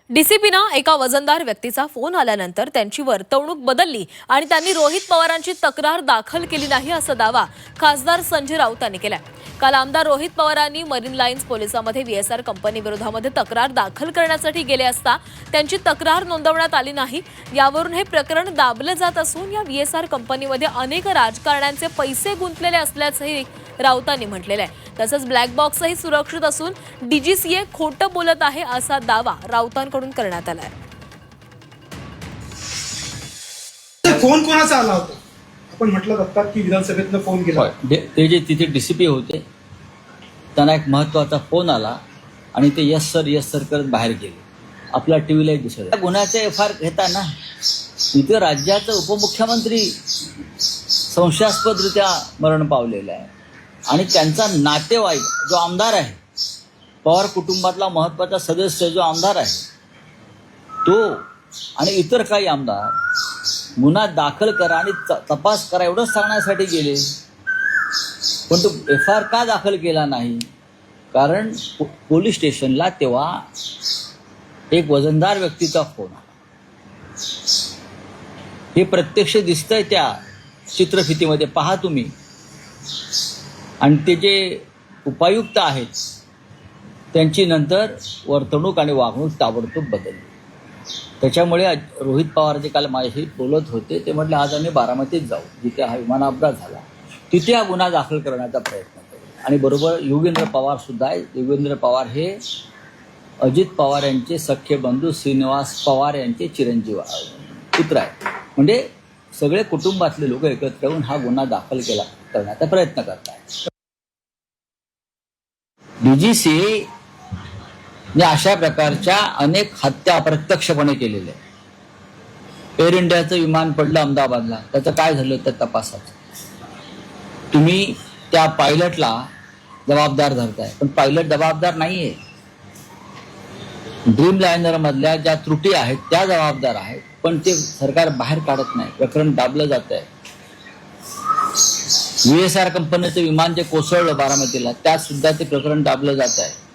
डीसीपीनं एका वजनदार व्यक्तीचा फोन आल्यानंतर त्यांची वर्तवणूक बदलली आणि त्यांनी रोहित पवारांची तक्रार दाखल केली नाही असा दावा खासदार संजय राऊत यांनी केलाय। काल आमदार रोहित पवारांनी मरीन लाईन्स पोलिसांमध्ये व्हीएसआर कंपनी विरोधामध्ये तक्रार दाखल करण्यासाठी गेले असता त्यांची तक्रार नोंदवण्यात आली नाही। यावरून हे प्रकरण दाबलं जात असून या व्हीएसआर कंपनीमध्ये अनेक राजकारण्यांचे पैसे गुंतलेले असल्याचंही राऊतांनी म्हटलेलं आहे। तसंच ब्लॅक बॉक्सही सुरक्षित असून डीजीसीए खोटं बोलत आहे असा दावा राऊतांकडून करण्यात आलाय। फोन कोणाचा आला होता? आपण म्हटलं जातात की विधानसभेतनं फोन केला। ते जे तिथे डीसीपी होते त्यांना एक महत्त्वाचा फोन आला आणि ते यस सर करत बाहेर गेले। आपल्या टीव्हीला दिसत गुन्ह्याचे एफआर घेताना तिथे राज्याचा उपमुख्यमंत्री संशयास्पदरित्या मरण पावलेला आहे आणि त्यांचा नातेवाईक जो आमदार आहे, पवार कुटुंबातला महत्त्वाचा सदस्य जो आमदार आहे तो आणि इतर काही आमदार गुन्हा दाखल करा आणि तपास करा एवढंच सांगण्यासाठी गेले, पण तो एफआर का दाखल केला नाही? कारण पोलीस स्टेशनला तेव्हा एक वजनदार व्यक्तीचा फोन आला। हे प्रत्यक्ष दिसतंय त्या चित्रफितीमध्ये, पहा तुम्ही। आणि ते जे उपायुक्त आहेत त्यांची नंतर वर्तणूक आणि वागणूक ताबडतोब बदलली। त्याच्यामुळे रोहित पवार जे काल माझ्याशी बोलत होते ते म्हटले आज आम्ही बारामतीत जाऊ, जिथे हा विमान अपघात झाला तिथे हा गुन्हा दाखल करण्याचा प्रयत्न करू। आणि बरोबर योगेंद्र पवार सुद्धा आहे। योगेंद्र पवार हे अजित पवार यांचे सख्खे बंधू श्रीनिवास पवार यांचे चिरंजीव पुत्र आहेत। म्हणजे सगळे कुटुंबातले लोक एकत्र येऊन हा गुन्हा दाखल करण्याचा प्रयत्न करत आहेत। डीजीसीए ने अशा प्रकारच्या अनेक हत्या अप्रत्यक्षपणे केलेल्या आहेत। एअर इंडियाचं विमान पडलं अहमदाबादला, त्याचं काय झालं त्या तपासाचं तुम्ही त्या पायलटला जबाबदार धरताय, पण पायलट जबाबदार नाहीये। ड्रीम लायनर मधल्या ज्या त्रुटी आहेत त्या जबाबदार आहेत, पण ते सरकार बाहेर काढत नाही। प्रकरण दाबलं जात आहे। व्हीएसआर कंपनीचं विमान जे कोसळलं बारामतीला त्यात सुद्धा ते प्रकरण दाबलं जात आहे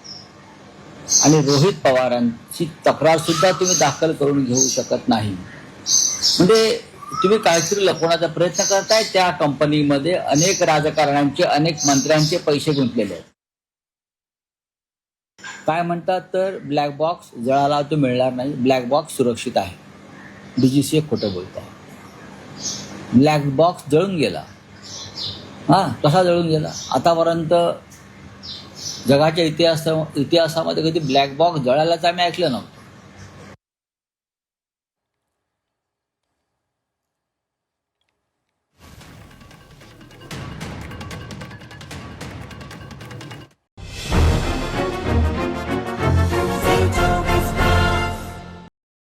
आणि रोहित पवारांची तक्रार सुद्धा तुम्ही दाखल करून घेऊ शकत नाही। म्हणजे तुम्ही काहीतरी लपवण्याचा प्रयत्न करताय। त्या कंपनीमध्ये अनेक राजकारण्यांचे अनेक मंत्र्यांचे पैसे गुंतलेले आहेत। काय म्हणतात तर ब्लॅक बॉक्स जळाला तो मिळणार नाही, ब्लॅक बॉक्स सुरक्षित आहे। डीजीसीए खोटं बोलत आहे। ब्लॅक बॉक्स जळून गेला। कसा जळून गेला? आतापर्यंत जगाच्या इतिहासामध्ये कधी ब्लॅक बॉक्स जळाल्याचं आम्ही ऐकलं नव्हतं।